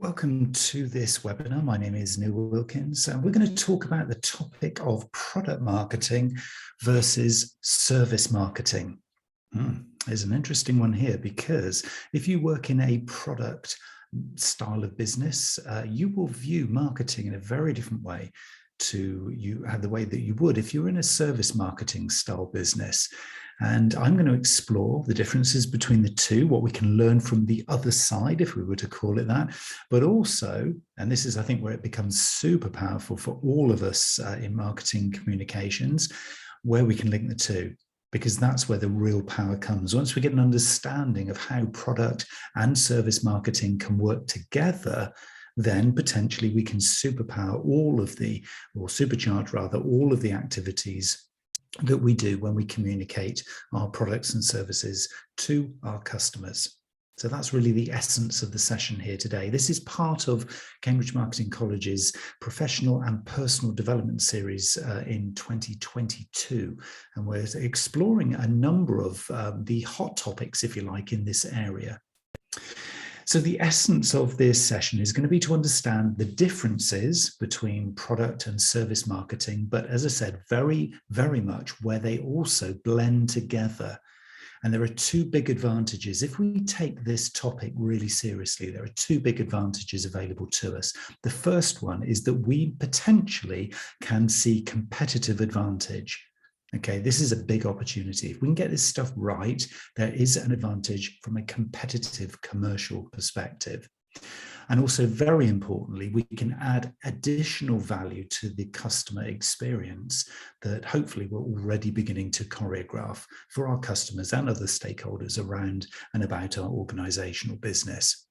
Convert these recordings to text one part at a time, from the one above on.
Welcome to this webinar. My name is Neil Wilkins, and we're going to talk about the topic of product marketing versus service marketing. There's an interesting one here because if you work in a product style of business, you will view marketing in a very different way to the way that you would if you're in a service marketing style business. And I'm going to explore the differences between the two, what we can learn from the other side, if we were to call it that, but also, and this is, I think, where it becomes super powerful for all of us in marketing communications, where we can link the two, because that's where the real power comes. Once we get an understanding of how product and service marketing can work together, then potentially we can supercharge all of the activities that we do when we communicate our products and services to our customers. So that's really the essence of the session here today. This is part of Cambridge Marketing College's professional and personal development series in 2022. And we're exploring a number of the hot topics, if you like, in this area. So the essence of this session is going to be to understand the differences between product and service marketing, but as I said, very, very much where they also blend together. And there are two big advantages. If we take this topic really seriously, there are two big advantages available to us. The first one is that we potentially can see competitive advantage. Okay, this is a big opportunity. If we can get this stuff right, there is an advantage from a competitive commercial perspective. And also, very importantly, we can add additional value to the customer experience that hopefully we're already beginning to choreograph for our customers and other stakeholders around and about our organizational business.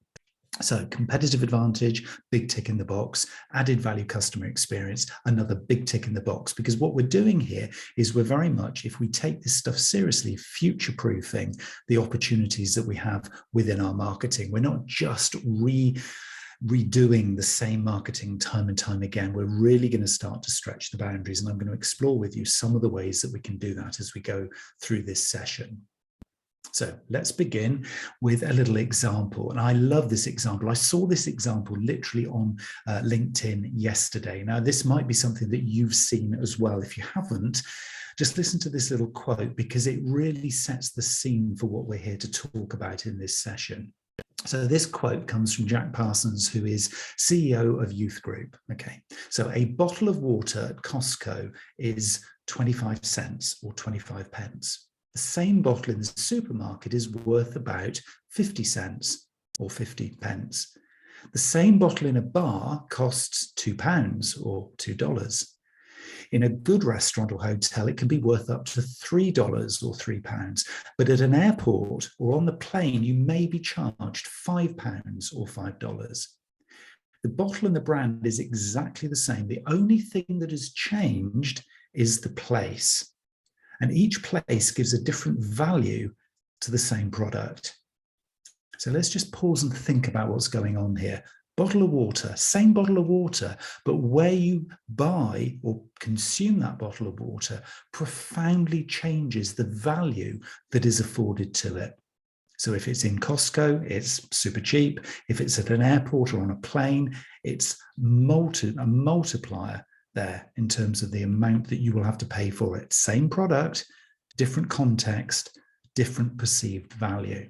So competitive advantage, big tick in the box, added value customer experience, another big tick in the box, because what we're doing here is we're very much, if we take this stuff seriously, future-proofing the opportunities that we have within our marketing. We're not just redoing the same marketing time and time again. We're really going to start to stretch the boundaries, and I'm going to explore with you some of the ways that we can do that as we go through this session. So let's begin with a little example. And I love this example. I saw this example literally on LinkedIn yesterday. Now, this might be something that you've seen as well. If you haven't, just listen to this little quote because it really sets the scene for what we're here to talk about in this session. So this quote comes from Jack Parsons, who is CEO of Youth Group. Okay, so a bottle of water at Costco is 25 cents or 25 pence. The same bottle in the supermarket is worth about 50 cents or 50 pence. The same bottle in a bar costs £2 or $2. In a good restaurant or hotel, it can be worth up to $3 or £3. But at an airport or on the plane, you may be charged £5 or $5. The bottle and the brand is exactly the same. The only thing that has changed is the place. And each place gives a different value to the same product. So let's just pause and think about what's going on here. Bottle of water, same bottle of water, but where you buy or consume that bottle of water profoundly changes the value that is afforded to it. So if it's in Costco, it's super cheap. If it's at an airport or on a plane, it's a multiplier there in terms of the amount that you will have to pay for it. Same product, different context, different perceived value.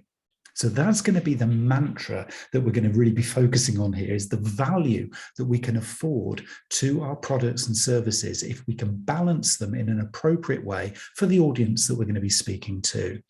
So that's going to be the mantra that we're going to really be focusing on here, is the value that we can afford to our products and services if we can balance them in an appropriate way for the audience that we're going to be speaking to.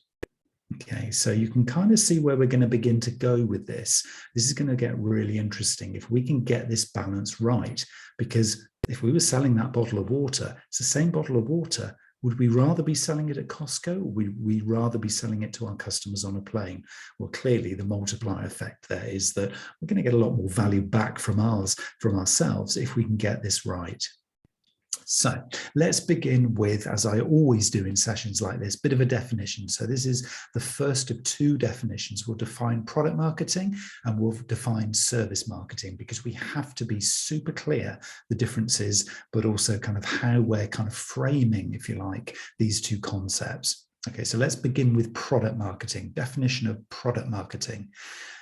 Okay, so you can kind of see where we're going to begin to go with this. This is going to get really interesting if we can get this balance right, because if we were selling that bottle of water, it's the same bottle of water. Would we rather be selling it at Costco, or would we rather be selling it to our customers on a plane? Well, clearly the multiplier effect there is that we're going to get a lot more value back from ourselves if we can get this right. So let's begin with, as I always do in sessions like this, a bit of a definition. So this is the first of two definitions. We'll define product marketing and we'll define service marketing, because we have to be super clear the differences, but also kind of how we're kind of framing, if you like, these two concepts. Okay, so let's begin with product marketing. Definition of product marketing.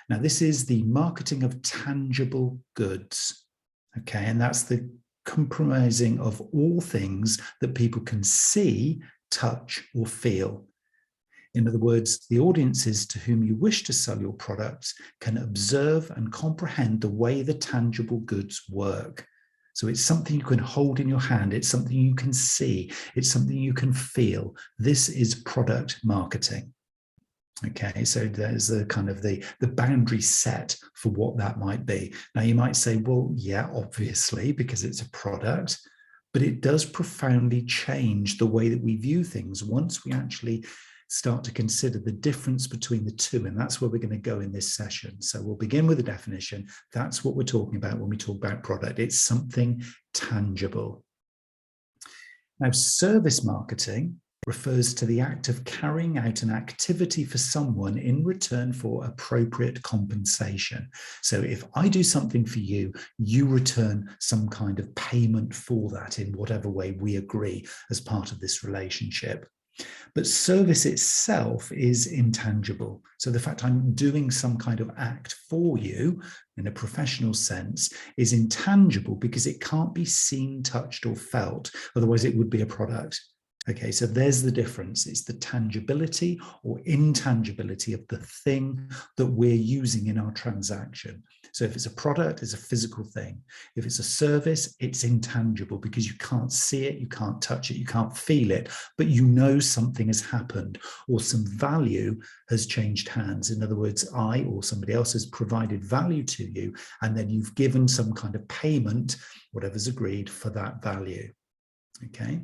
Now, this is the marketing of tangible goods. Okay, and that's the comprising of all things that people can see, touch, or feel. In other words, the audiences to whom you wish to sell your products can observe and comprehend the way the tangible goods work. So it's something you can hold in your hand. It's something you can see. It's something you can feel. This is product marketing. Okay, so there's the kind of the boundary set for what that might be. Now you might say, well, yeah, obviously, because it's a product, but it does profoundly change the way that we view things once we actually start to consider the difference between the two. And that's where we're going to go in this session. So we'll begin with the definition. That's what we're talking about when we talk about product. It's something tangible. Now, service marketing refers to the act of carrying out an activity for someone in return for appropriate compensation. So if I do something for you, you return some kind of payment for that in whatever way we agree as part of this relationship. But service itself is intangible. So the fact I'm doing some kind of act for you in a professional sense is intangible because it can't be seen, touched, or felt. Otherwise, it would be a product. Okay, so there's the difference. It's the tangibility or intangibility of the thing that we're using in our transaction. So if it's a product, it's a physical thing. If it's a service, it's intangible because you can't see it, you can't touch it, you can't feel it, but you know something has happened or some value has changed hands. In other words, I or somebody else has provided value to you, and then you've given some kind of payment, whatever's agreed, for that value. Okay.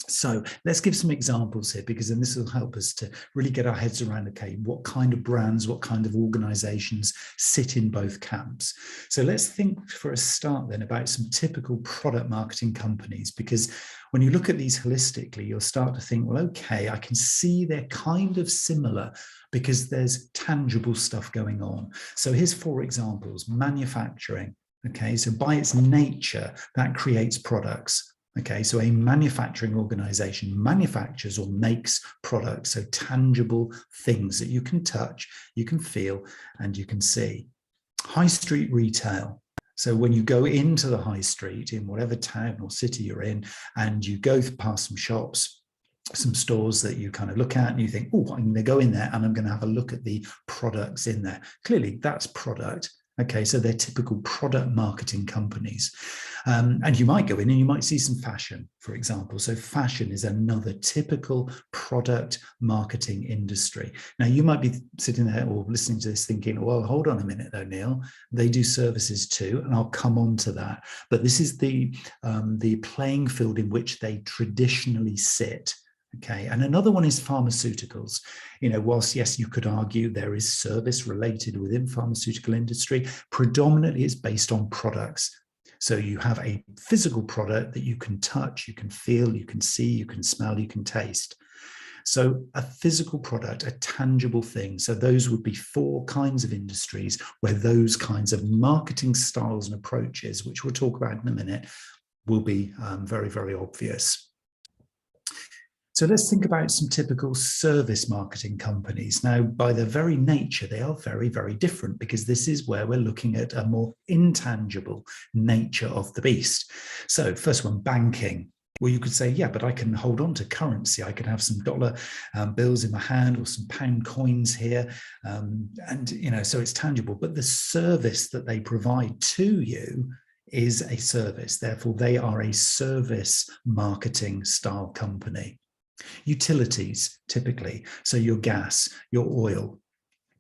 So let's give some examples here, because then this will help us to really get our heads around, okay, what kind of brands, what kind of organizations sit in both camps. So let's think for a start then about some typical product marketing companies, because when you look at these holistically, you'll start to think, well, okay, I can see they're kind of similar because there's tangible stuff going on. So here's 4 examples. Manufacturing. Okay, so by its nature, that creates products. Okay, so a manufacturing organization manufactures or makes products, so tangible things that you can touch, you can feel, and you can see. High street retail. So when you go into the high street in whatever town or city you're in, and you go past some shops, some stores that you kind of look at and you think, oh, I'm going to go in there and I'm going to have a look at the products in there. Clearly, that's product. Okay, so they're typical product marketing companies. And you might go in and you might see some fashion, for example. So fashion is another typical product marketing industry. Now, you might be sitting there or listening to this thinking, well, hold on a minute though, Neil. They do services too, and I'll come on to that. But this is the playing field in which they traditionally sit. Okay, and another one is pharmaceuticals. You know, whilst yes, you could argue there is service related within pharmaceutical industry, predominantly it's based on products. So you have a physical product that you can touch, you can feel, you can see, you can smell, you can taste. So a physical product, a tangible thing. So those would be 4 kinds of industries where those kinds of marketing styles and approaches, which we'll talk about in a minute, will be very, very obvious. So let's think about some typical service marketing companies. Now, by their very nature, they are very, very different, because this is where we're looking at a more intangible nature of the beast. So first one, banking. Well, you could say, yeah, but I can hold on to currency. I can have some dollar bills in my hand or some pound coins here. And, you know, so it's tangible. But the service that they provide to you is a service. Therefore, they are a service marketing style company. Utilities, typically, so your gas, your oil,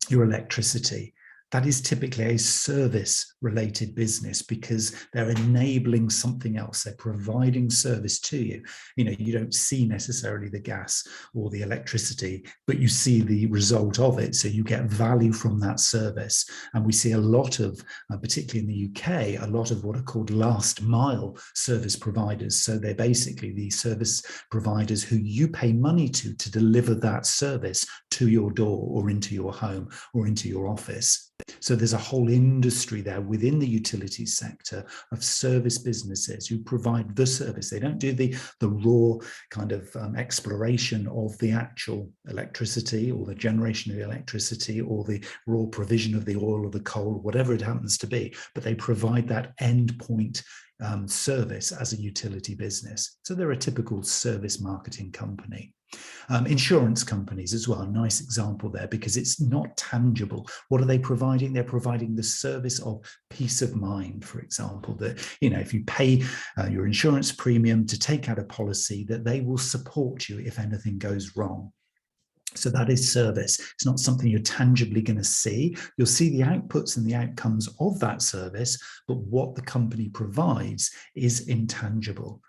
your electricity, that is typically a service-related business, because they're enabling something else. They're providing service to you. You know, you don't see necessarily the gas or the electricity, but you see the result of it. So you get value from that service. And we see a lot of, particularly in the UK, a lot of what are called last mile service providers. So they're basically the service providers who you pay money to deliver that service to your door or into your home or into your office. So there's a whole industry there within the utilities sector of service businesses who provide the service. They don't do the raw kind of exploration of the actual electricity or the generation of the electricity or the raw provision of the oil or the coal, whatever it happens to be, but they provide that endpoint service as a utility business. So they're a typical service marketing company. Insurance companies as well, a nice example there because it's not tangible. What are they providing? They're providing the service of peace of mind, for example, that, you know, if you pay your insurance premium to take out a policy, that they will support you if anything goes wrong. So that is service. It's not something you're tangibly going to see. You'll see the outputs and the outcomes of that service, but what the company provides is intangible.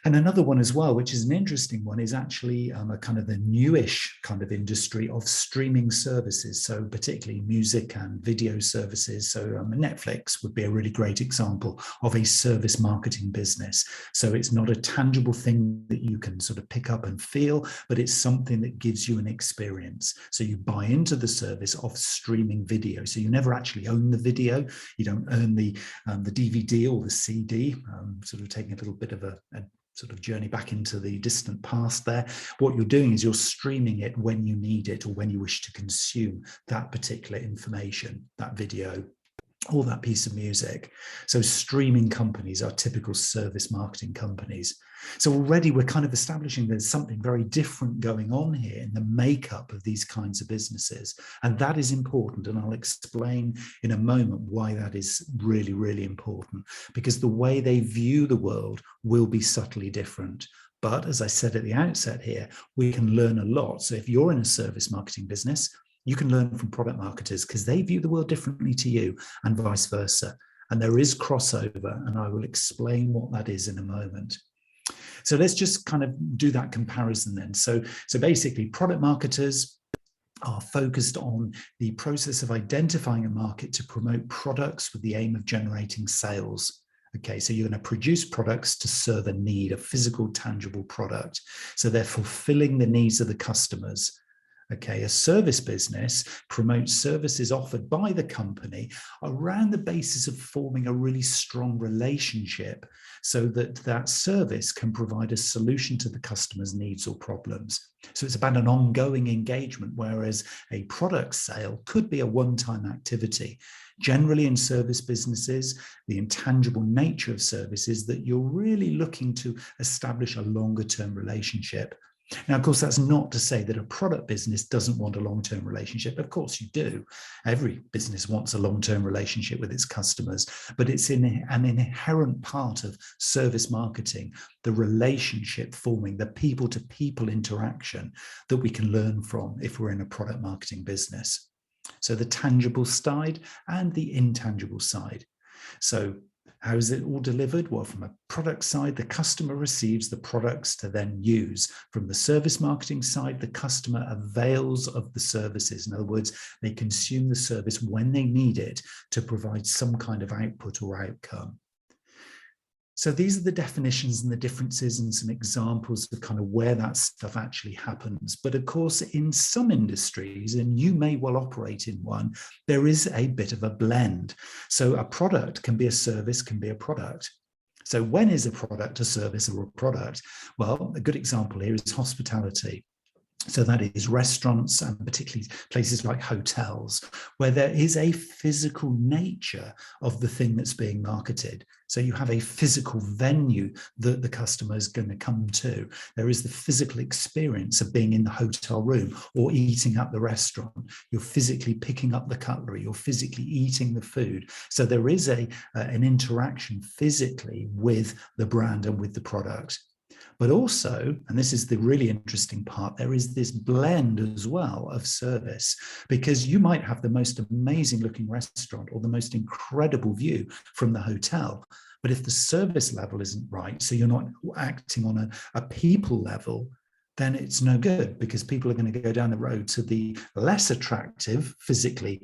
And another one as well, which is an interesting one, is actually a kind of the newish kind of industry of streaming services. So particularly music and video services. So Netflix would be a really great example of a service marketing business. So it's not a tangible thing that you can sort of pick up and feel, but it's something that gives you an experience. So you buy into the service of streaming video. So you never actually own the video. You don't own the DVD or the CD, sort of taking a little bit of a sort of journey back into the distant past there. What you're doing is you're streaming it when you need it or when you wish to consume that particular information, that video, or that piece of music. So streaming companies are typical service marketing companies. So already we're kind of establishing there's something very different going on here in the makeup of these kinds of businesses. And that is important. And I'll explain in a moment why that is really, really important, because the way they view the world will be subtly different. But as I said at the outset here, we can learn a lot. So if you're in a service marketing business, you can learn from product marketers because they view the world differently to you and vice versa. And there is crossover, and I will explain what that is in a moment. So let's just kind of do that comparison then. So basically, product marketers are focused on the process of identifying a market to promote products with the aim of generating sales. Okay, so you're going to produce products to serve a need, a physical, tangible product. So they're fulfilling the needs of the customers. Okay, a service business promotes services offered by the company around the basis of forming a really strong relationship so that that service can provide a solution to the customer's needs or problems. So it's about an ongoing engagement, whereas a product sale could be a one-time activity. Generally in service businesses, the intangible nature of service is that you're really looking to establish a longer-term relationship. Now, of course, that's not to say that a product business doesn't want a long-term relationship. Of course you do. Every business wants a long-term relationship with its customers, but it's an inherent part of service marketing, the relationship forming, the people-to-people interaction that we can learn from if we're in a product marketing business. So the tangible side and the intangible side. So how is it all delivered? Well, from a product side, the customer receives the products to then use. From the service marketing side, the customer avails of the services. In other words, they consume the service when they need it to provide some kind of output or outcome. So these are the definitions and the differences and some examples of kind of where that stuff actually happens. But of course, in some industries, and you may well operate in one, there is a bit of a blend. So a product can be a service, can be a product. So when is a product a service or a product? Well, a good example here is hospitality. So that is restaurants and particularly places like hotels, where there is a physical nature of the thing that's being marketed. So you have a physical venue that the customer is going to come to. There is the physical experience of being in the hotel room or eating at the restaurant. You're physically picking up the cutlery. You're physically eating the food. So there is an interaction physically with the brand and with the product. But also, and this is the really interesting part, there is this blend as well of service, because you might have the most amazing looking restaurant or the most incredible view from the hotel. But if the service level isn't right, so you're not acting on a people level, then it's no good, because people are going to go down the road to the less attractive, physically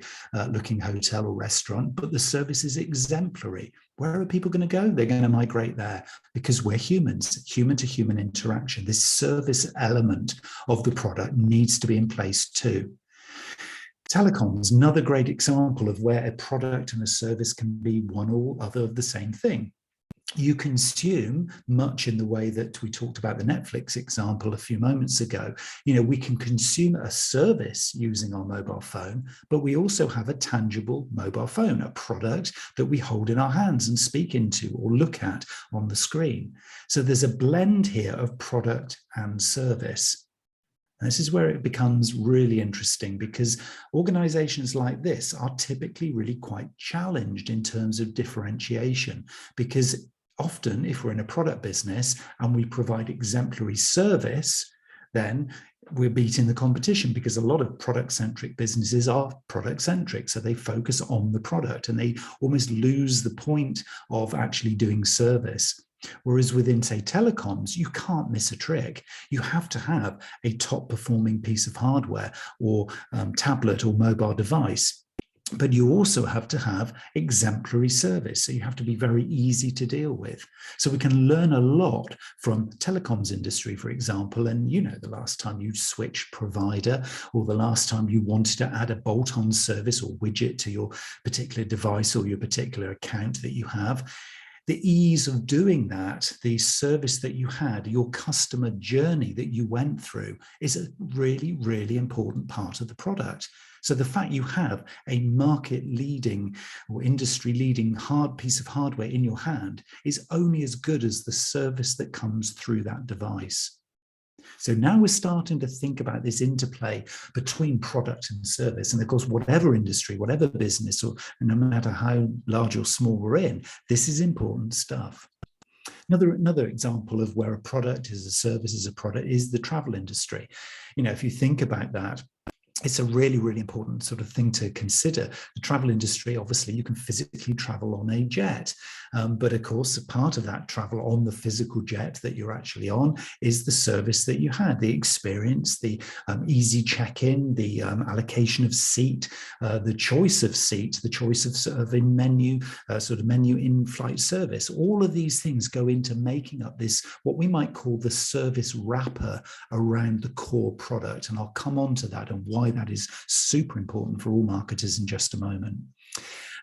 looking hotel or restaurant, but the service is exemplary. Where are people going to go? They're going to migrate there because we're humans, human to human interaction. This service element of the product needs to be in place too. Telecoms, another great example of where a product and a service can be one or other of the same thing. You consume much in the way that we talked about the Netflix example a few moments ago. We can consume a service using our mobile phone, but we also have a tangible mobile phone, a product that we hold in our hands and speak into or look at on the screen. So there's a blend here of product and service. And this is where it becomes really interesting, because organizations like this are typically really quite challenged in terms of differentiation, because often if we're in a product business and we provide exemplary service, then we're beating the competition, because a lot of product-centric businesses are product-centric. So they focus on the product and they almost lose the point of actually doing service. Whereas within, say, telecoms, you can't miss a trick. You have to have a top performing piece of hardware or tablet or mobile device. But you also have to have exemplary service. So you have to be very easy to deal with. So we can learn a lot from telecoms industry, for example. And the last time you switched provider, or the last time you wanted to add a bolt-on service or widget to your particular device or your particular account that you have, the ease of doing that, the service that you had, your customer journey that you went through is a really, really important part of the product. So the fact you have a market-leading or industry-leading hard piece of hardware in your hand is only as good as the service that comes through that device. So now we're starting to think about this interplay between product and service. And of course, whatever industry, whatever business, or no matter how large or small we're in, this is important stuff. Another example of where a product is a service is a product is the travel industry. If you think about that, it's a really, really important sort of thing to consider. The travel industry, obviously, you can physically travel on a jet. But of course, a part of that travel on the physical jet that you're actually on is the service that you had, the experience, the easy check-in, the allocation of seat, the choice of seat, the choice of in-menu, sort of menu in-flight service. All of these things go into making up this, what we might call the service wrapper around the core product. And I'll come on to that and why that is super important for all marketers in just a moment.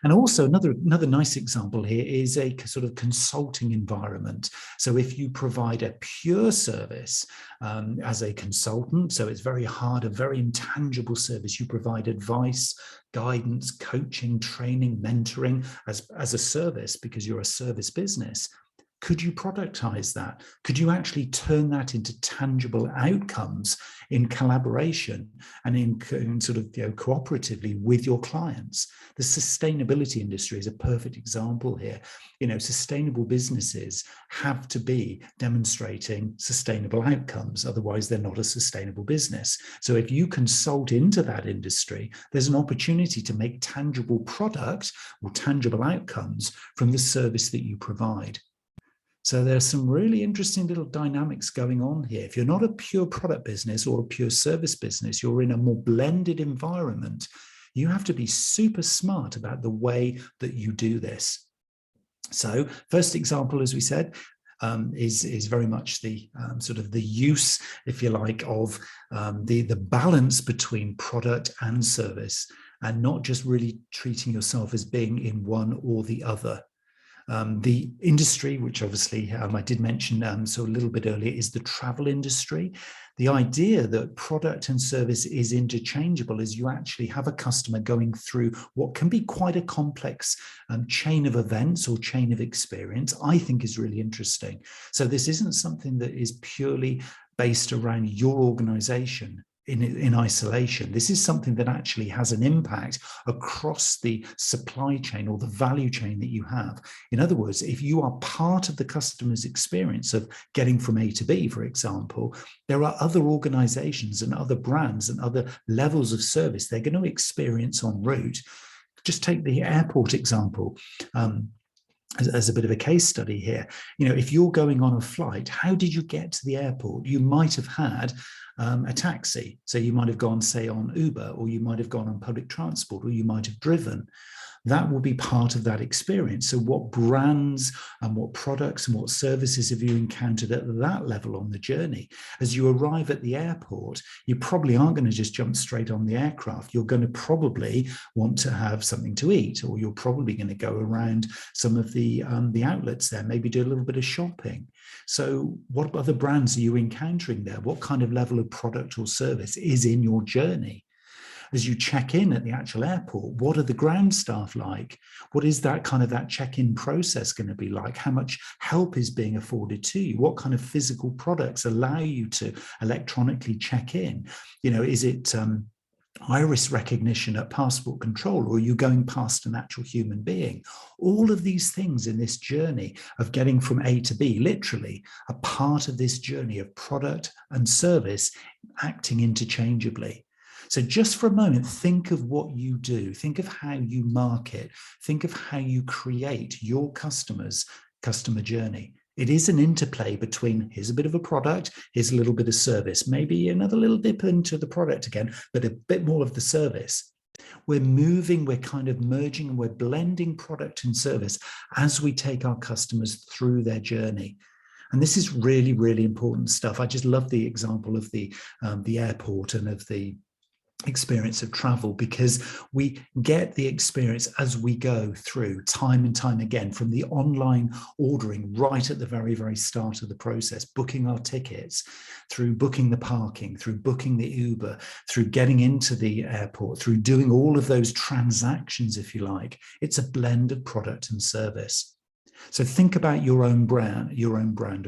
And also another nice example here is a sort of consulting environment. So if you provide a pure service as a consultant, so it's very hard, a very intangible service, you provide advice, guidance, coaching, training, mentoring as a service because you're a service business. Could you productize that? Could you actually turn that into tangible outcomes in collaboration and in sort of cooperatively with your clients? The sustainability industry is a perfect example here. Sustainable businesses have to be demonstrating sustainable outcomes, otherwise they're not a sustainable business. So if you consult into that industry, there's an opportunity to make tangible product or tangible outcomes from the service that you provide. So there's some really interesting little dynamics going on here. If you're not a pure product business or a pure service business, you're in a more blended environment. You have to be super smart about the way that you do this. So first example, as we said, is very much the sort of the use, if you like, of the balance between product and service, and not just really treating yourself as being in one or the other. The industry, which obviously I did mention so a little bit earlier, is the travel industry. The idea that product and service is interchangeable is you actually have a customer going through what can be quite a complex chain of events or chain of experience, I think is really interesting. So this isn't something that is purely based around your organization in isolation. This is something that actually has an impact across the supply chain or the value chain that you have. In other words, if you are part of the customer's experience of getting from A to B, for example, there are other organizations and other brands and other levels of service they're going to experience en route. Just take the airport example. As a bit of a case study here, if you're going on a flight, how did you get to the airport? You might have had a taxi. So you might have gone, say, on Uber, or you might have gone on public transport, or you might have driven. that will be part of that experience. So what brands and what products and what services have you encountered at that level on the journey? As you arrive at the airport, you probably aren't going to just jump straight on the aircraft. You're going to probably want to have something to eat, or you're probably going to go around some of the outlets there, maybe do a little bit of shopping. So what other brands are you encountering there? What kind of level of product or service is in your journey? As you check in at the actual airport, what are the ground staff like? What is that kind of that check-in process going to be like? How much help is being afforded to you? What kind of physical products allow you to electronically check in? You know, is it iris recognition at passport control, or are you going past an actual human being? All of these things in this journey of getting from A to B, literally, are part of this journey of product and service acting interchangeably. So just for a moment, think of what you do. Think of how you market. Think of how you create your customer's customer journey. It is an interplay between here's a bit of a product, here's a little bit of service, maybe another little dip into the product again, but a bit more of the service. We're moving, we're kind of merging, and we're blending product and service as we take our customers through their journey. And this is really, really important stuff. I just love the example of the airport and of the experience of travel, because we get the experience as we go through time and time again, from the online ordering right at the very, very start of the process, booking our tickets, through booking the parking, through booking the Uber, through getting into the airport, through doing all of those transactions, if you like. It's a blend of product and service. So think about your own brand or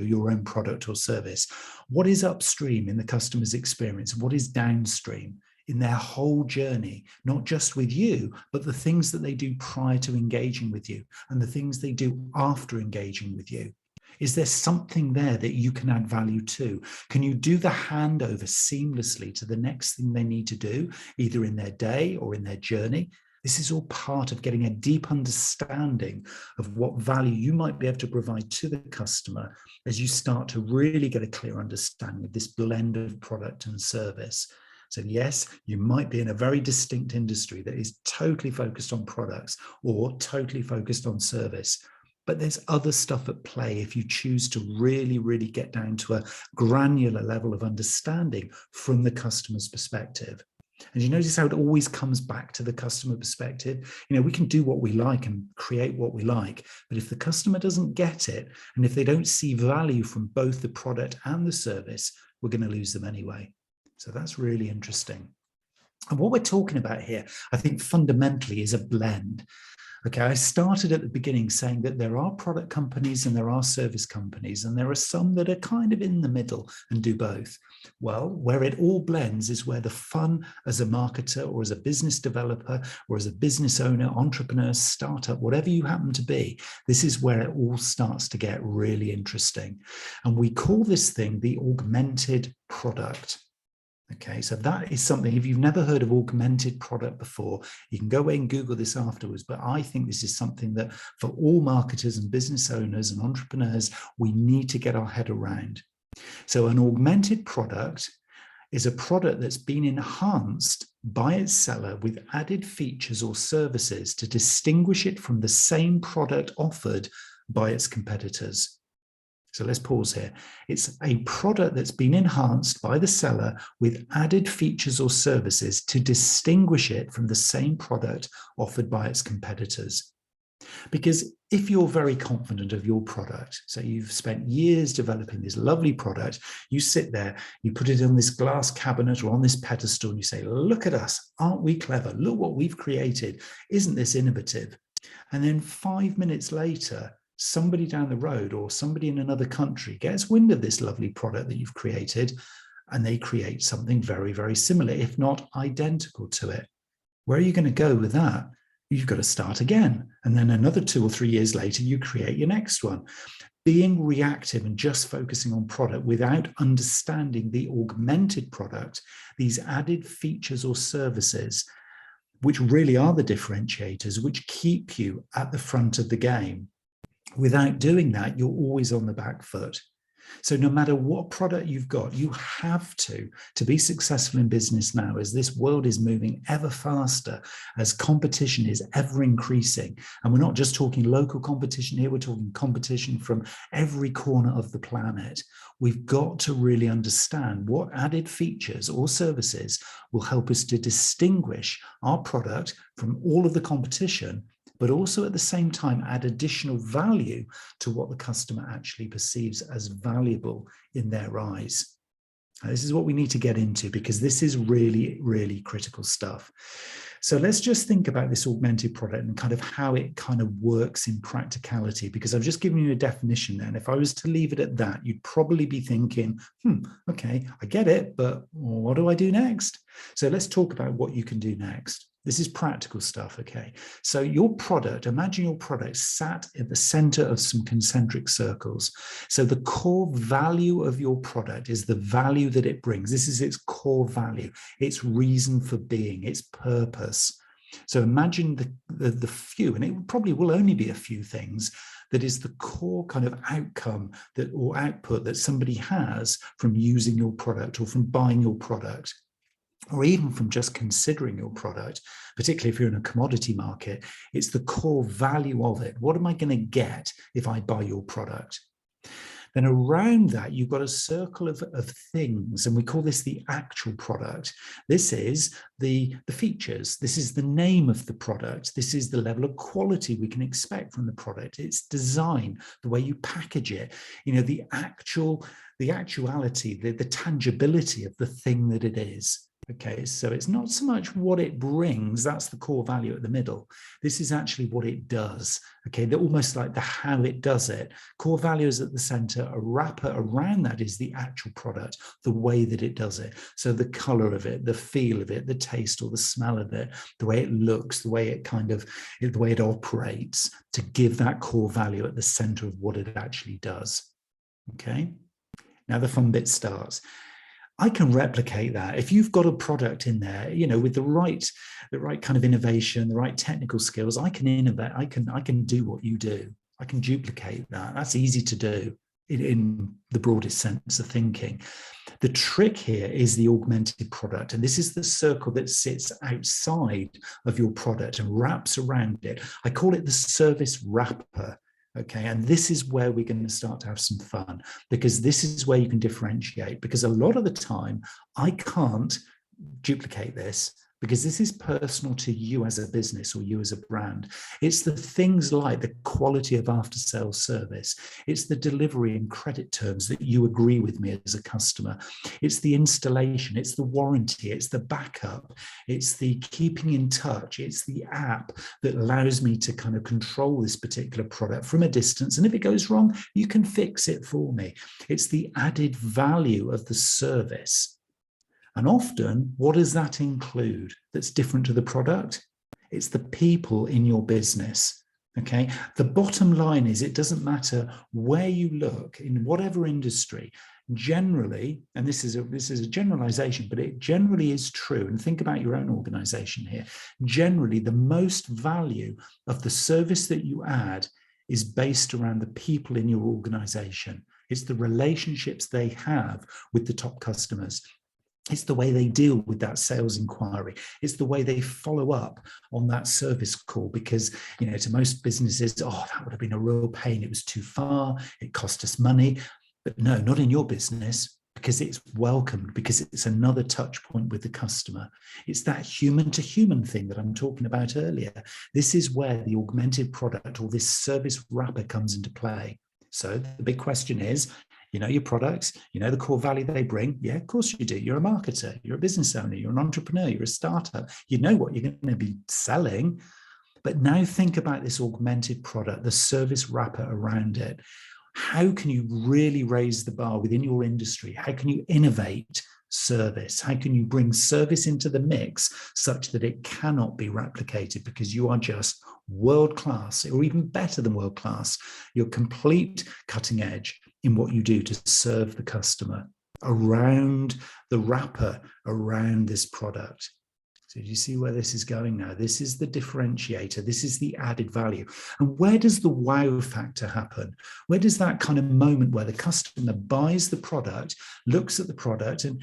your own product or service. What is upstream in the customer's experience? What is downstream in their whole journey, not just with you, but the things that they do prior to engaging with you and the things they do after engaging with you? Is there something there that you can add value to? Can you do the handover seamlessly to the next thing they need to do, either in their day or in their journey? This is all part of getting a deep understanding of what value you might be able to provide to the customer as you start to really get a clear understanding of this blend of product and service. So yes, you might be in a very distinct industry that is totally focused on products or totally focused on service. But there's other stuff at play if you choose to really, really get down to a granular level of understanding from the customer's perspective. And you notice how it always comes back to the customer perspective. You know, we can do what we like and create what we like, but if the customer doesn't get it, and if they don't see value from both the product and the service, we're going to lose them anyway. So that's really interesting. And what we're talking about here, I think fundamentally, is a blend. Okay, I started at the beginning saying that there are product companies and there are service companies, and there are some that are kind of in the middle and do both. Well, where it all blends is where the fun as a marketer or as a business developer or as a business owner, entrepreneur, startup, whatever you happen to be, this is where it all starts to get really interesting. And we call this thing the augmented product. Okay, so that is something, if you've never heard of augmented product before, you can go away and Google this afterwards, but I think this is something that for all marketers and business owners and entrepreneurs, we need to get our head around. So an augmented product is a product that's been enhanced by its seller with added features or services to distinguish it from the same product offered by its competitors. So let's pause here. It's a product that's been enhanced by the seller with added features or services to distinguish it from the same product offered by its competitors. Because if you're very confident of your product, so you've spent years developing this lovely product, you sit there, you put it on this glass cabinet or on this pedestal, and you say, look at us, aren't we clever? Look what we've created. Isn't this innovative? And then 5 minutes later, somebody down the road or somebody in another country gets wind of this lovely product that you've created, and they create something very, very similar, if not identical to it. Where are you going to go with that? You've got to start again. And then another 2 or 3 years later, you create your next one. Being reactive and just focusing on product without understanding the augmented product, these added features or services, which really are the differentiators, which keep you at the front of the game. Without doing that, you're always on the back foot. So no matter what product you've got, you have to be successful in business now, as this world is moving ever faster, as competition is ever increasing. And we're not just talking local competition here, we're talking competition from every corner of the planet. We've got to really understand what added features or services will help us to distinguish our product from all of the competition, but also at the same time add additional value to what the customer actually perceives as valuable in their eyes. Now, this is what we need to get into, because this is really, really critical stuff. So let's just think about this augmented product and kind of how it kind of works in practicality, because I've just given you a definition there. And if I was to leave it at that, you'd probably be thinking, okay, I get it, but what do I do next? So let's talk about what you can do next. This is practical stuff, okay? So your product, imagine your product sat at the center of some concentric circles. So the core value of your product is the value that it brings. This is its core value, its reason for being, its purpose. So imagine the few, and it probably will only be a few things, that is the core kind of outcome that or output that somebody has from using your product or from buying your product, or even from just considering your product, particularly if you're in a commodity market. It's the core value of it. What am I going to get if I buy your product? Then around that, you've got a circle of things, and we call this the actual product. This is the features. This is the name of the product. This is the level of quality we can expect from the product. Its design, the way you package it, the actuality, the tangibility of the thing that it is. Okay, so it's not so much what it brings, that's the core value at the middle. This is actually what it does. Okay, they're almost like the how it does it. Core value is at the center, a wrapper around that is the actual product, the way that it does it. So the color of it, the feel of it, the taste or the smell of it, the way it looks, the way it operates, to give that core value at the center of what it actually does. Okay, now the fun bit starts. I can replicate that. If you've got a product in there, with the right kind of innovation, the right technical skills, I can innovate. I can do what you do. I can duplicate that. That's easy to do in the broadest sense of thinking. The trick here is the augmented product. And this is the circle that sits outside of your product and wraps around it. I call it the service wrapper. Okay, and this is where we're going to start to have some fun, because this is where you can differentiate, because a lot of the time I can't duplicate this, because this is personal to you as a business or you as a brand. It's the things like the quality of after-sales service. It's the delivery and credit terms that you agree with me as a customer. It's the installation, it's the warranty, it's the backup, it's the keeping in touch, it's the app that allows me to kind of control this particular product from a distance. And if it goes wrong, you can fix it for me. It's the added value of the service. And often, what does that include that's different to the product? It's the people in your business. Okay. The bottom line is, it doesn't matter where you look, in whatever industry, generally, and this is a generalization, but it generally is true. And think about your own organization here. Generally, the most value of the service that you add is based around the people in your organization. It's the relationships they have with the top customers. It's the way they deal with that sales inquiry. It's the way they follow up on that service call, because, to most businesses, that would have been a real pain. It was too far. It cost us money. But no, not in your business, because it's welcomed, because it's another touch point with the customer. It's that human to human thing that I'm talking about earlier. This is where the augmented product or this service wrapper comes into play. So the big question is, your products, the core value they bring. Yeah, of course you do. You're a marketer, you're a business owner, you're an entrepreneur, you're a startup. You know what you're going to be selling. But now think about this augmented product, the service wrapper around it. How can you really raise the bar within your industry? How can you innovate service? How can you bring service into the mix such that it cannot be replicated, because you are just world-class, or even better than world-class? You're complete cutting edge in what you do to serve the customer around the wrapper, around this product. So do you see where this is going now? This is the differentiator. This is the added value. And where does the wow factor happen? Where does that kind of moment where the customer buys the product, looks at the product, and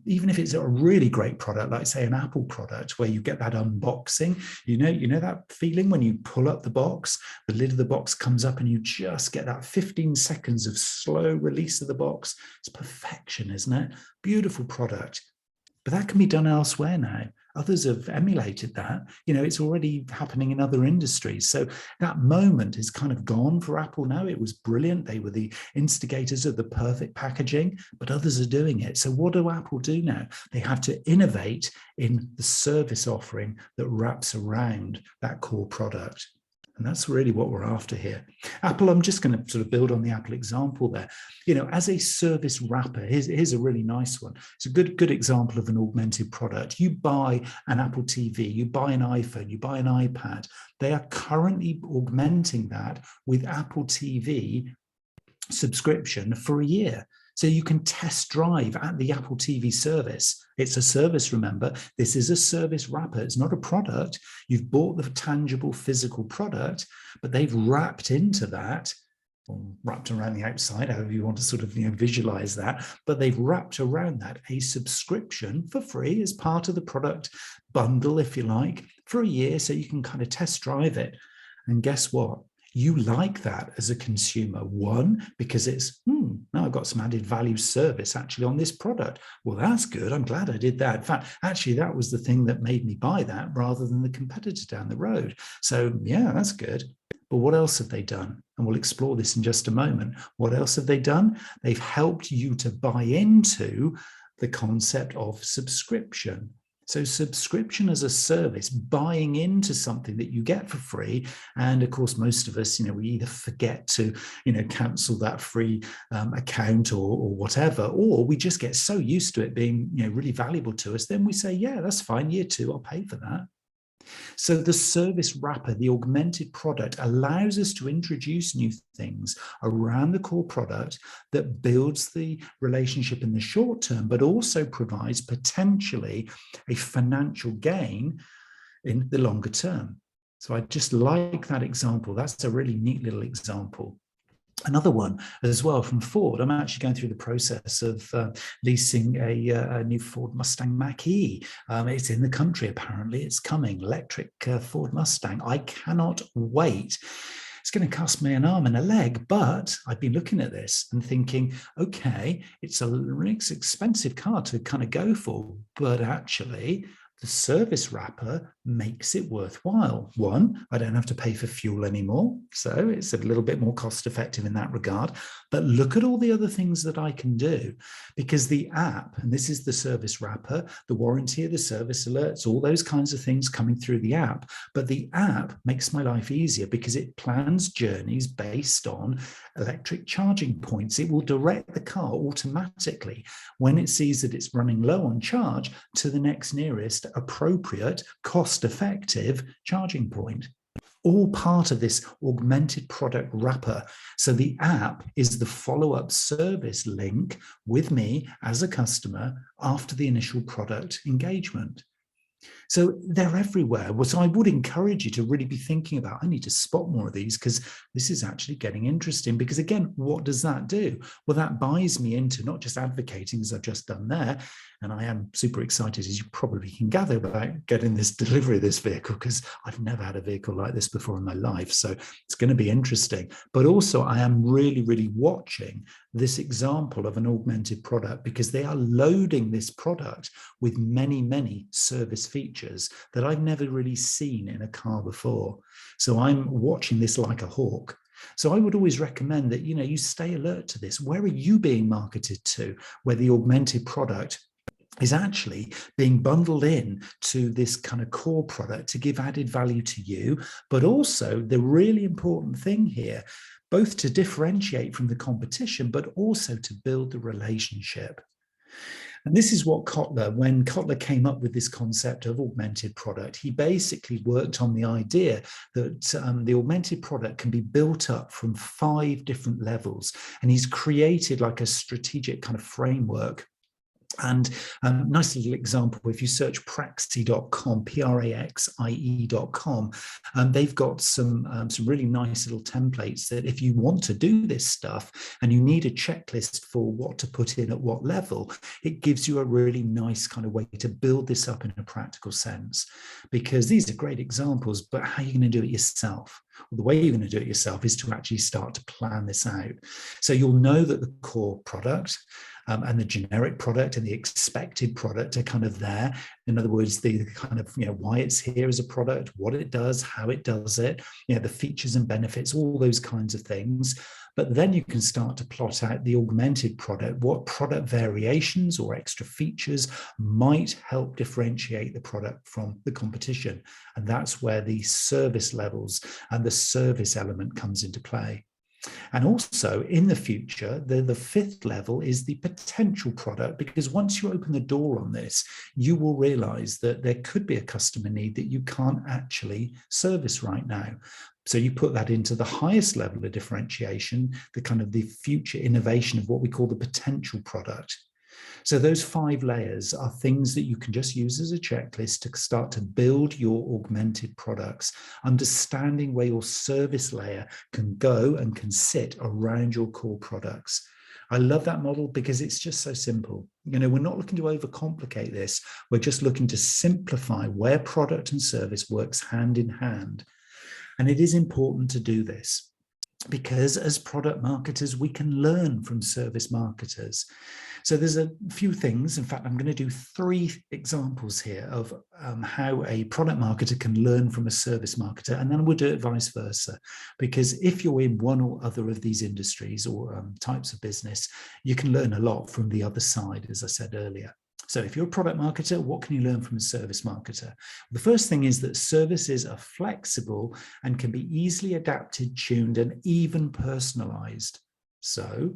even if it's a really great product, like say an Apple product, where you get that unboxing, you know that feeling when you pull up the box, the lid of the box comes up, and you just get that 15 seconds of slow release of the box. It's perfection, isn't it? Beautiful product. But that can be done elsewhere now. Others have emulated that. It's already happening in other industries. So that moment is kind of gone for Apple now. It was brilliant. They were the instigators of the perfect packaging, but others are doing it. So what do Apple do now? They have to innovate in the service offering that wraps around that core product. And that's really what we're after here. Apple, I'm just going to sort of build on the Apple example there. As a service wrapper, here's a really nice one. It's a good example of an augmented product. You buy an Apple TV, you buy an iPhone, you buy an iPad. They are currently augmenting that with Apple TV subscription for a year. So you can test drive at the Apple TV service. It's a service, remember. This is a service wrapper. It's not a product. You've bought the tangible physical product, but they've wrapped into that, or wrapped around the outside, however you want to sort of visualize that, but they've wrapped around that a subscription for free as part of the product bundle, if you like, for a year, so you can kind of test drive it. And guess what? You like that as a consumer. One, because it's, now I've got some added value service actually on this product. Well, that's good. I'm glad I did that. In fact, actually, that was the thing that made me buy that rather than the competitor down the road. So yeah, that's good. But what else have they done? And we'll explore this in just a moment. What else have they done? They've helped you to buy into the concept of subscription. So subscription as a service, buying into something that you get for free. And of course, most of us, we either forget to, cancel that free account or whatever, or we just get so used to it being, really valuable to us. Then we say, yeah, that's fine. Year 2, I'll pay for that. So the service wrapper, the augmented product, allows us to introduce new things around the core product that builds the relationship in the short term, but also provides potentially a financial gain in the longer term. So I just like that example. That's a really neat little example. Another one as well from Ford. I'm actually going through the process of leasing a new Ford Mustang Mach-E. It's in the country, apparently. It's coming, electric Ford Mustang. I cannot wait. It's going to cost me an arm and a leg, but I've been looking at this and thinking, okay, it's a really expensive car to kind of go for, but actually the service wrapper makes it worthwhile. One, I don't have to pay for fuel anymore, so it's a little bit more cost effective in that regard. But look at all the other things that I can do, because the app, and this is the service wrapper, the warranty, the service alerts, all those kinds of things coming through the app. But the app makes my life easier because it plans journeys based on electric charging points. It will direct the car automatically when it sees that it's running low on charge to the next nearest appropriate, cost-effective charging point. All part of this augmented product wrapper. So the app is the follow-up service link with me as a customer after the initial product engagement. So they're everywhere. So I would encourage you to really be thinking about, I need to spot more of these because this is actually getting interesting. Because again, what does that do? Well, that buys me into not just advocating as I've just done there. And I am super excited, as you probably can gather, about getting this delivery of this vehicle, because I've never had a vehicle like this before in my life. So it's going to be interesting. But also I am really, really watching this example of an augmented product, because they are loading this product with many, many service features that I've never really seen in a car before. So I'm watching this like a hawk. So I would always recommend that, you stay alert to this. Where are you being marketed to, where the augmented product is actually being bundled in to this kind of core product to give added value to you, but also the really important thing here, both to differentiate from the competition, but also to build the relationship. And this is what when Kotler came up with this concept of augmented product, he basically worked on the idea that the augmented product can be built up from 5 different levels. And he's created like a strategic kind of framework And nice little example, if you search praxie.com, praxie.com, they've got some really nice little templates that if you want to do this stuff and you need a checklist for what to put in at what level, it gives you a really nice kind of way to build this up in a practical sense. Because these are great examples, but how are you going to do it yourself? Well, the way you're going to do it yourself is to actually start to plan this out. So you'll know that the core product and the generic product and the expected product are kind of there. In other words, the kind of, why it's here as a product, what it does, how it does it, the features and benefits, all those kinds of things. But then you can start to plot out the augmented product, what product variations or extra features might help differentiate the product from the competition. And that's where the service levels and the service element comes into play. And also in the future, the fifth level is the potential product, because once you open the door on this, you will realize that there could be a customer need that you can't actually service right now. So you put that into the highest level of differentiation, the kind of the future innovation of what we call the potential product. So those 5 layers are things that you can just use as a checklist to start to build your augmented products, understanding where your service layer can go and can sit around your core products. I love that model because it's just so simple. We're not looking to overcomplicate this. We're just looking to simplify where product and service works hand in hand. And it is important to do this, because as product marketers, we can learn from service marketers. So there's a few things. In fact, I'm going to do 3 examples here of how a product marketer can learn from a service marketer, and then we'll do it vice versa. Because if you're in one or other of these industries or types of business, you can learn a lot from the other side, as I said earlier. So if you're a product marketer, what can you learn from a service marketer? The first thing is that services are flexible and can be easily adapted, tuned, and even personalized. So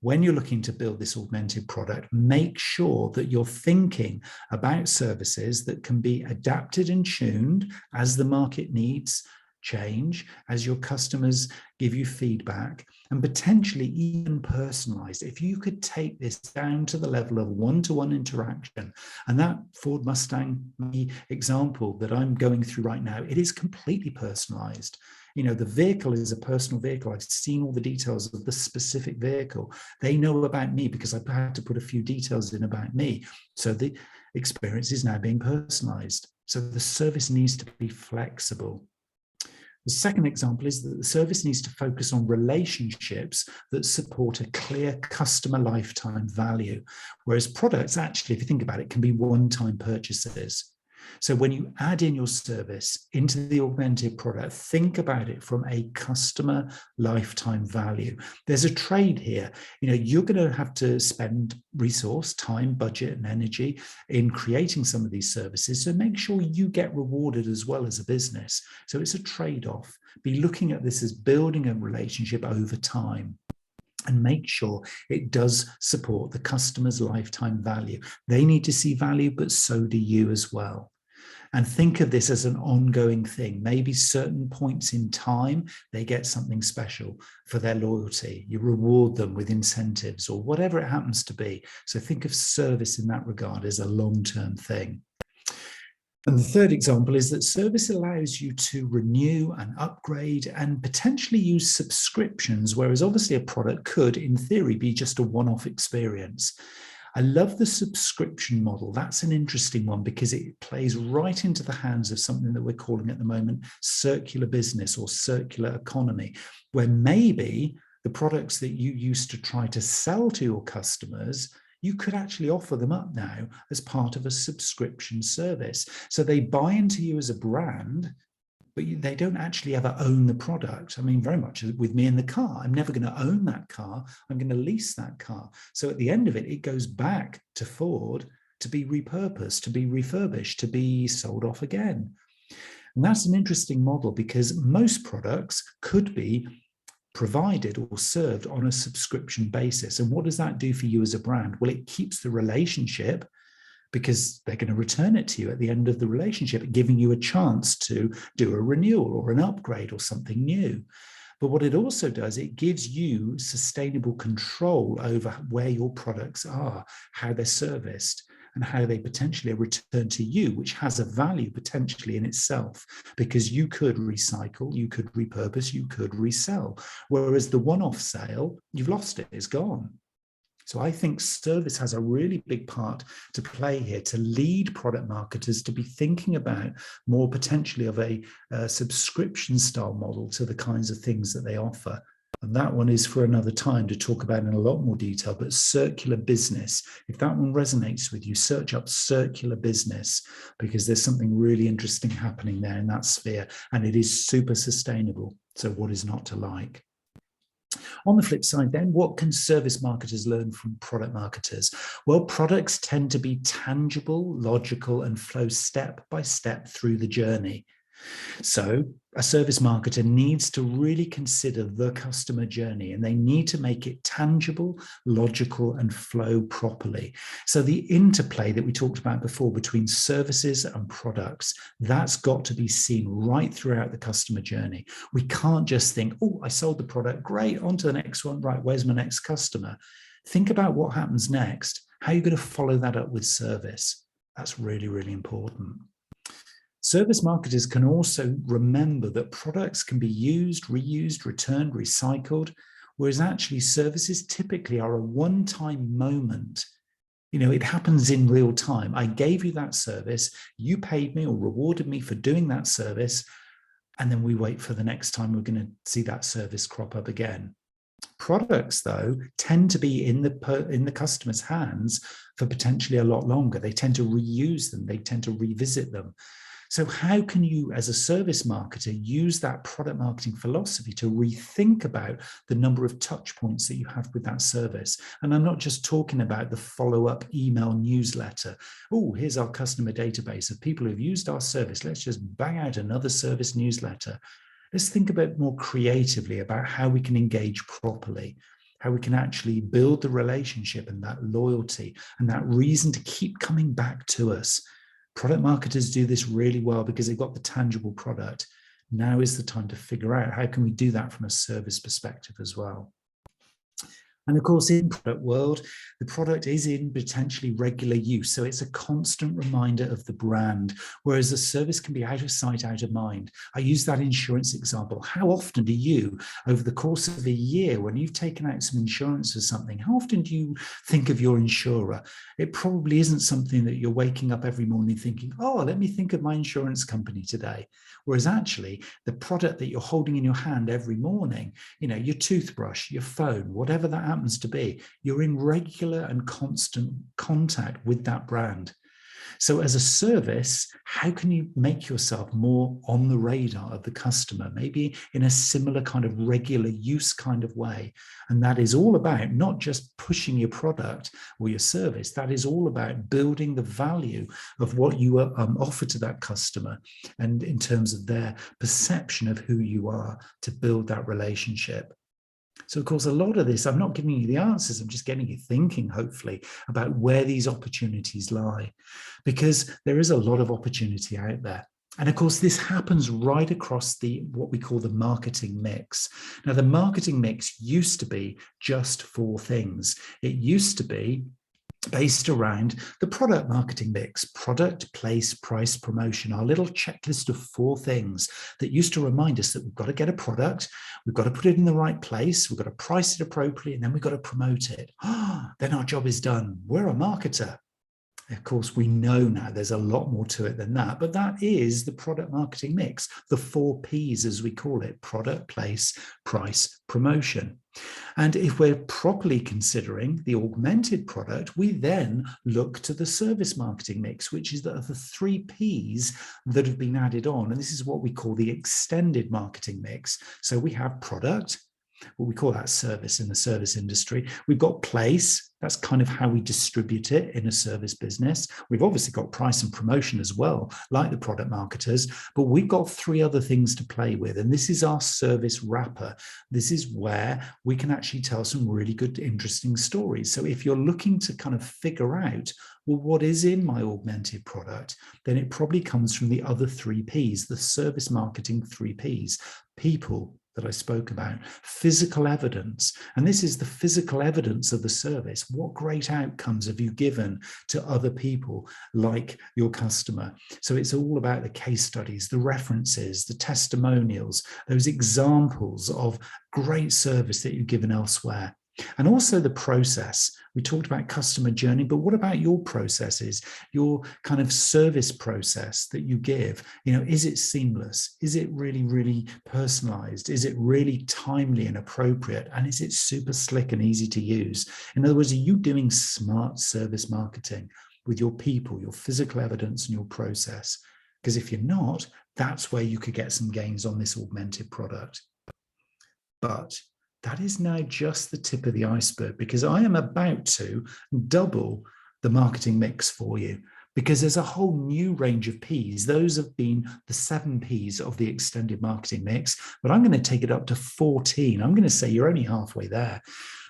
when you're looking to build this augmented product, make sure that you're thinking about services that can be adapted and tuned as the market needs change, as your customers give you feedback, and potentially even personalized. If you could take this down to the level of one-to-one interaction, and that Ford Mustang example that I'm going through right now, it is completely personalized. The vehicle is a personal vehicle. I've seen all the details of the specific vehicle. They know about me because I had to put a few details in about me. So the experience is now being personalized. So the service needs to be flexible. The second example is that the service needs to focus on relationships that support a clear customer lifetime value, whereas products actually, if you think about it, can be one-time purchases. So when you add in your service into the augmented product, think about it from a customer lifetime value. There's a trade here. You're going to have to spend resource, time, budget, and energy in creating some of these services. So make sure you get rewarded as well as a business. So it's a trade-off. Be looking at this as building a relationship over time, and make sure it does support the customer's lifetime value. They need to see value, but so do you as well. And think of this as an ongoing thing. Maybe certain points in time, they get something special for their loyalty. You reward them with incentives or whatever it happens to be. So think of service in that regard as a long-term thing. And the third example is that service allows you to renew and upgrade and potentially use subscriptions, whereas obviously a product could, in theory, be just a one-off experience. I love the subscription model. That's an interesting one because it plays right into the hands of something that we're calling at the moment circular business or circular economy, where maybe the products that you used to try to sell to your customers, you could actually offer them up now as part of a subscription service. So they buy into you as a brand, but they don't actually ever own the product. I mean, very much with me in the car. I'm never going to own that car. I'm going to lease that car. So at the end of it, it goes back to Ford to be repurposed, to be refurbished, to be sold off again. And that's an interesting model because most products could be provided or served on a subscription basis. And what does that do for you as a brand? Well, it keeps the relationship because they're going to return it to you at the end of the relationship, giving you a chance to do a renewal or an upgrade or something new. But what it also does, it gives you sustainable control over where your products are, how they're serviced, and how they potentially return to you, which has a value potentially in itself, because you could recycle, you could repurpose, you could resell. Whereas the one-off sale, you've lost it, it's gone. So I think service has a really big part to play here, to lead product marketers to be thinking about more potentially of a subscription style model to the kinds of things that they offer. And that one is for another time to talk about in a lot more detail, but circular business, if that one resonates with you, search up circular business, because there's something really interesting happening there in that sphere, and it is super sustainable. So what is not to like? On the flip side then, what can service marketers learn from product marketers? Well, products tend to be tangible, logical, and flow step by step through the journey. So a service marketer needs to really consider the customer journey, and they need to make it tangible, logical, and flow properly. So the interplay that we talked about before between services and products, that's got to be seen right throughout the customer journey. We can't just think, oh, I sold the product, great, on to the next one, right, where's my next customer? Think about what happens next. How are you going to follow that up with service? That's really, really important. Service marketers can also remember that products can be used, reused, returned, recycled, whereas actually services typically are a one-time moment. You know, it happens in real time. I gave you that service, you paid me or rewarded me for doing that service, and then we wait for the next time we're going to see that service crop up again. Products, though, tend to be in the customer's hands for potentially a lot longer. They tend to reuse them. They tend to revisit them. So how can you, as a service marketer, use that product marketing philosophy to rethink about the number of touch points that you have with that service? And I'm not just talking about the follow-up email newsletter. Oh, here's our customer database of people who've used our service. Let's just bang out another service newsletter. Let's think a bit more creatively about how we can engage properly, how we can actually build the relationship and that loyalty and that reason to keep coming back to us. Product marketers do this really well because they've got the tangible product. Now is the time to figure out how can we do that from a service perspective as well. And of course, in the product world, the product is in potentially regular use. So it's a constant reminder of the brand, whereas a service can be out of sight, out of mind. I use that insurance example. How often do you, over the course of a year, when you've taken out some insurance or something, how often do you think of your insurer? It probably isn't something that you're waking up every morning thinking, oh, let me think of my insurance company today. Whereas actually, the product that you're holding in your hand every morning, you know, your toothbrush, your phone, whatever that happens to be, you're in regular and constant contact with that brand. So as a service, how can you make yourself more on the radar of the customer, maybe in a similar kind of regular use kind of way? And that is all about not just pushing your product or your service, that is all about building the value of what you offer to that customer, and in terms of their perception of who you are, to build that relationship. So, of course, a lot of this, I'm not giving you the answers, I'm just getting you thinking, hopefully, about where these opportunities lie, because there is a lot of opportunity out there. And of course, this happens right across what we call the marketing mix. Now, the marketing mix used to be just 4 things. It used to be based around the product marketing mix: product, place, price, promotion, our little checklist of 4 things that used to remind us that we've got to get a product, we've got to put it in the right place, we've got to price it appropriately, and then we've got to promote it. Then our job is done. We're a marketer. Of course, we know now there's a lot more to it than that, but that is the product marketing mix, the 4 Ps, as we call it: product, place, price, promotion. And if we're properly considering the augmented product, we then look to the service marketing mix, which is the 3 Ps that have been added on. And this is what we call the extended marketing mix. So we have product, what we call that service in the service industry. We've got place. That's kind of how we distribute it in a service business. We've obviously got price and promotion as well, like the product marketers, but we've got 3 other things to play with. And this is our service wrapper. This is where we can actually tell some really good, interesting stories. So if you're looking to kind of figure out, well, what is in my augmented product, then it probably comes from the other 3 Ps, the service marketing 3 Ps: people, that I spoke about, physical evidence. And this is the physical evidence of the service. What great outcomes have you given to other people like your customer? So it's all about the case studies, the references, the testimonials, those examples of great service that you've given elsewhere. And also the process. We talked about customer journey, but what about your processes, your kind of service process that you give? Is it seamless? Is it really, really personalized? Is it really timely and appropriate? And is it super slick and easy to use? In other words, are you doing smart service marketing with your people, your physical evidence and your process? Because if you're not, that's where you could get some gains on this augmented product. But that is now just the tip of the iceberg, because I am about to double the marketing mix for you, because there's a whole new range of Ps. Those have been the 7 Ps of the extended marketing mix, but I'm going to take it up to 14. I'm going to say you're only halfway there,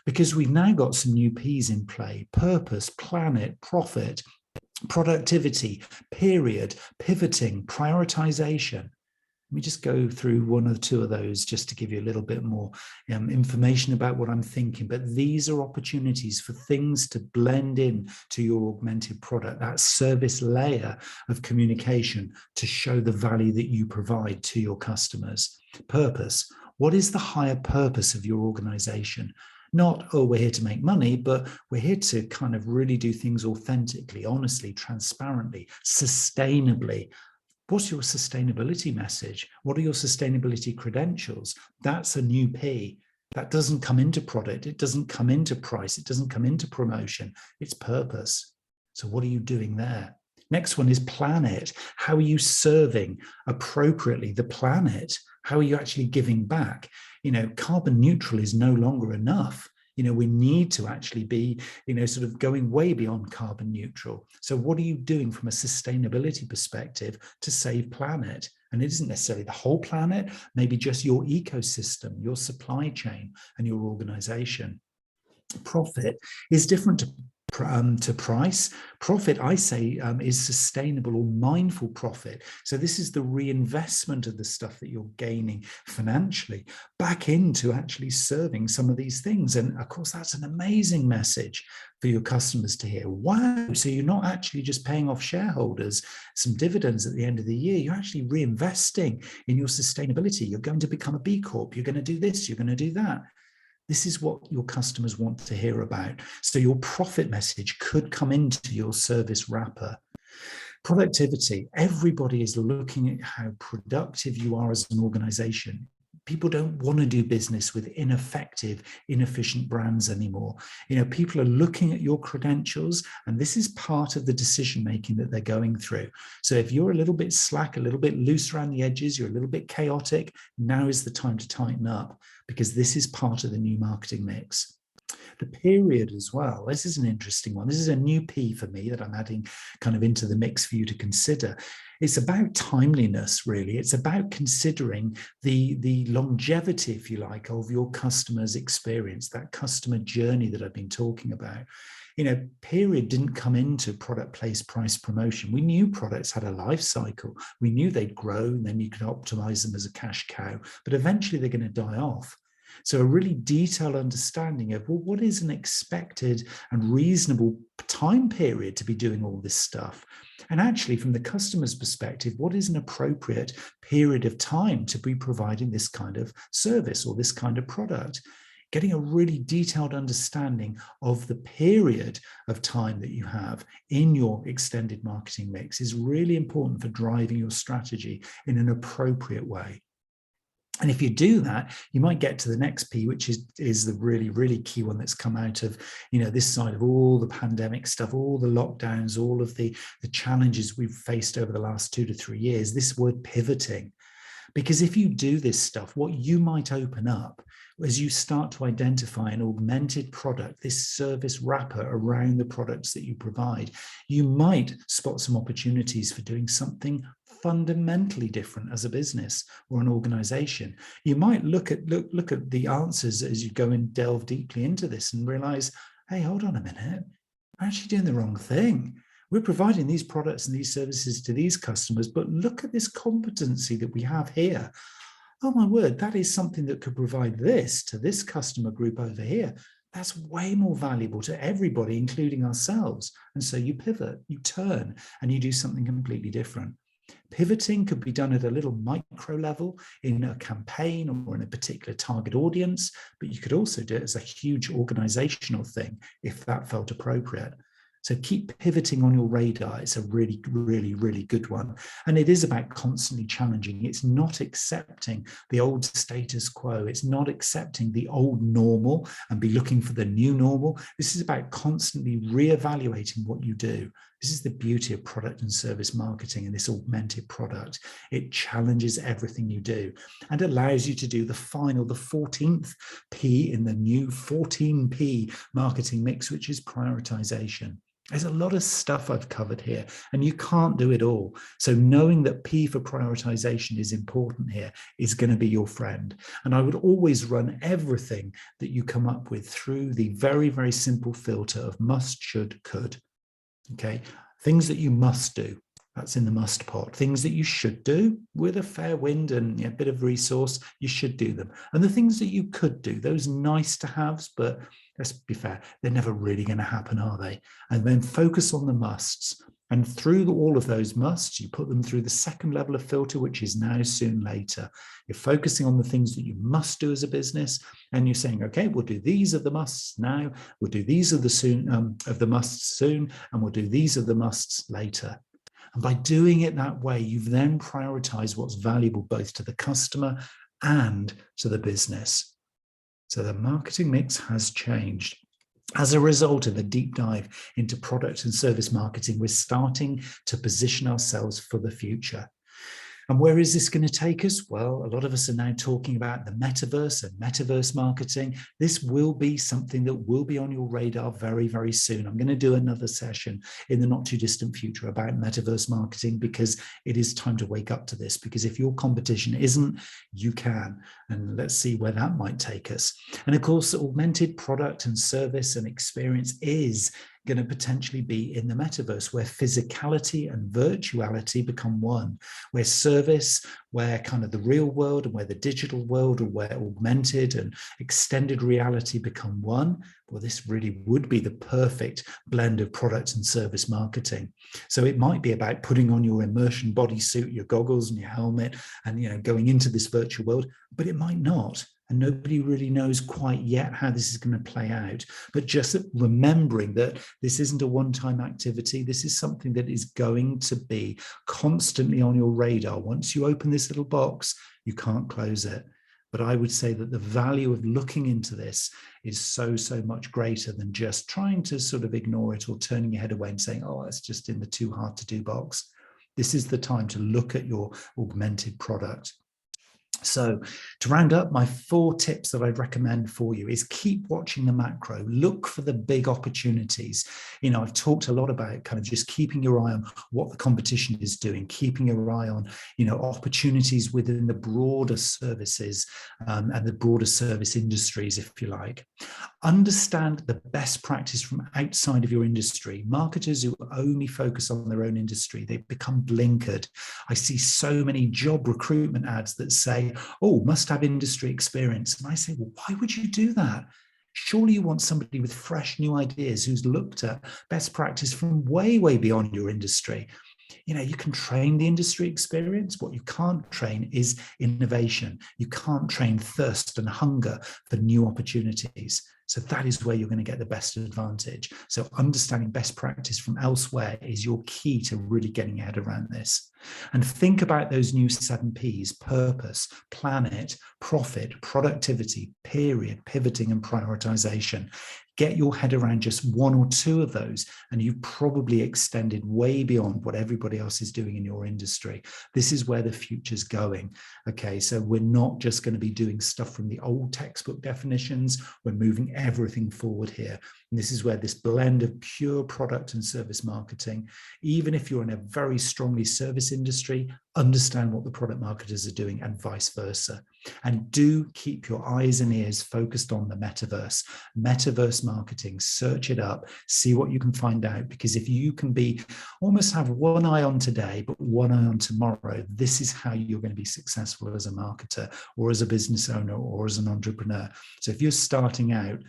because we've now got some new Ps in play: purpose, planet, profit, productivity, period, pivoting, prioritization. Let me just go through one or two of those just to give you a little bit more information about what I'm thinking. But these are opportunities for things to blend in to your augmented product, that service layer of communication, to show the value that you provide to your customers. Purpose. What is the higher purpose of your organization? Not, oh, we're here to make money, but we're here to kind of really do things authentically, honestly, transparently, sustainably. What's your sustainability message? What are your sustainability credentials? That's a new P. That doesn't come into product. It doesn't come into price. It doesn't come into promotion. It's purpose. So what are you doing there? Next one is planet. How are you serving appropriately the planet? How are you actually giving back? Carbon neutral is no longer enough. We need to actually be, sort of going way beyond carbon neutral. So what are you doing from a sustainability perspective to save planet? And it isn't necessarily the whole planet, maybe just your ecosystem, your supply chain, and your organization. Profit is different to price. Profit, I say, is sustainable or mindful profit. So this is the reinvestment of the stuff that you're gaining financially back into actually serving some of these things. And of course, that's an amazing message for your customers to hear. Wow, so you're not actually just paying off shareholders some dividends at the end of the year. You're actually reinvesting in your sustainability. You're going to become a B Corp. You're going to do this. You're going to do that. This is what your customers want to hear about. So your profit message could come into your service wrapper. Productivity. Everybody is looking at how productive you are as an organization. People don't want to do business with ineffective, inefficient brands anymore. People are looking at your credentials, and this is part of the decision-making that they're going through. So if you're a little bit slack, a little bit loose around the edges, you're a little bit chaotic, now is the time to tighten up, because this is part of the new marketing mix. The period as well. This is an interesting one. This is a new P for me that I'm adding kind of into the mix for you to consider. It's about timeliness, really. It's about considering the longevity, if you like, of your customer's experience, that customer journey that I've been talking about. Period didn't come into product, place, price, promotion. We knew products had a life cycle. We knew they'd grow, and then you could optimize them as a cash cow, but eventually they're going to die off. So a really detailed understanding of, well, what is an expected and reasonable time period to be doing all this stuff? And actually, from the customer's perspective, what is an appropriate period of time to be providing this kind of service or this kind of product? Getting a really detailed understanding of the period of time that you have in your extended marketing mix is really important for driving your strategy in an appropriate way. And if you do that, you might get to the next P, which is the really, really key one that's come out of, this side of all the pandemic stuff, all the lockdowns, all of the challenges we've faced over the last 2 to 3 years, this word pivoting. Because if you do this stuff, what you might open up as you start to identify an augmented product, this service wrapper around the products that you provide, you might spot some opportunities for doing something fundamentally different as a business or an organization. You might look at the answers as you go and delve deeply into this and realize, hey, hold on a minute, I'm actually doing the wrong thing. We're providing these products and these services to these customers, but look at this competency that we have here. oh my word, that is something that could provide this to this customer group over here. That's way more valuable to everybody, including ourselves. And so you pivot, you turn, and you do something completely different. Pivoting could be done at a little micro level in a campaign or in a particular target audience, but you could also do it as a huge organizational thing if that felt appropriate. So keep pivoting on your radar. It's a really, really, really good one. And it is about constantly challenging. It's not accepting the old status quo. It's not accepting the old normal and be looking for the new normal. This is about constantly reevaluating what you do. This is the beauty of product and service marketing and this augmented product. It challenges everything you do and allows you to do the final, the 14th P in the new 14P marketing mix, which is prioritization. There's a lot of stuff I've covered here, and you can't do it all. So knowing that P for prioritization is important here is going to be your friend. And I would always run everything that you come up with through the very, very simple filter of must, should, could. Okay, things that you must do, that's in the must pot. Things that you should do with a fair wind and a bit of resource, you should do them. And the things that you could do, those nice to haves, but let's be fair, they're never really going to happen, are they? And then focus on the musts. And through all of those musts, you put them through the second level of filter, which is now, soon, later. You're focusing on the things that you must do as a business, and you're saying, okay, we'll do these of the musts now, we'll do these of the musts soon, and we'll do these of the musts later. And by doing it that way, you've then prioritized what's valuable both to the customer and to the business. So the marketing mix has changed. As a result of a deep dive into product and service marketing, we're starting to position ourselves for the future. And where is this going to take us? Well, a lot of us are now talking about the metaverse and metaverse marketing. This will be something that will be on your radar very, very soon. I'm going to do another session in the not too distant future about metaverse marketing because it is time to wake up to this. Because if your competition isn't, you can. And let's see where that might take us. And of course, augmented product and service and experience is going to potentially be in the metaverse, where physicality and virtuality become one, where service, where kind of the real world and where the digital world, or where augmented and extended reality become one. Well, this really would be the perfect blend of product and service marketing. So it might be about putting on your immersion bodysuit, your goggles and your helmet, and going into this virtual world, but it might not. And nobody really knows quite yet how this is going to play out. But just remembering that this isn't a one-time activity, this is something that is going to be constantly on your radar. Once you open this little box, you can't close it. But I would say that the value of looking into this is so, so much greater than just trying to sort of ignore it or turning your head away and saying, oh, it's just in the too hard to do box. This is the time to look at your augmented product. So to round up, my 4 tips that I'd recommend for you is keep watching the macro, look for the big opportunities. I've talked a lot about kind of just keeping your eye on what the competition is doing, keeping your eye on, opportunities within the broader services and the broader service industries, if you like. Understand the best practice from outside of your industry. Marketers who only focus on their own industry, they become blinkered. I see so many job recruitment ads that say, oh, must have industry experience. And I say, well, why would you do that? Surely you want somebody with fresh new ideas who's looked at best practice from way, way beyond your industry. You can train the industry experience. What you can't train is innovation. You can't train thirst and hunger for new opportunities. So that is where you're going to get the best advantage. So understanding best practice from elsewhere is your key to really getting your head around this. And think about those new 7 Ps: purpose, planet, profit, productivity, period, pivoting, and prioritization. Get your head around just 1 or 2 of those, and you've probably extended way beyond what everybody else is doing in your industry. This is where the future's going. Okay, so we're not just going to be doing stuff from the old textbook definitions. We're moving everything forward here. And this is where this blend of pure product and service marketing, even if you're in a very strongly service this industry, understand what the product marketers are doing, and vice versa. And do keep your eyes and ears focused on the metaverse marketing. Search it up, see what you can find out, because if you can almost have one eye on today, but one eye on tomorrow, this is how you're going to be successful as a marketer or as a business owner or as an entrepreneur. So if you're starting out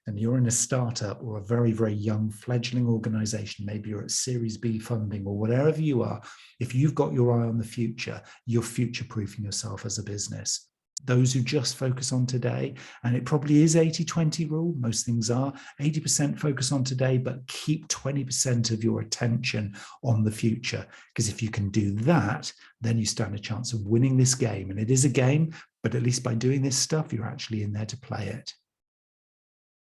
and you're in a startup or a very, very young fledgling organization, maybe you're at Series B funding or whatever you are, if you've got your eye on the future, you're future-proofing yourself as a business. Those who just focus on today, and it probably is 80-20 rule, most things are, 80% focus on today, but keep 20% of your attention on the future. Because if you can do that, then you stand a chance of winning this game. And it is a game, but at least by doing this stuff, you're actually in there to play it.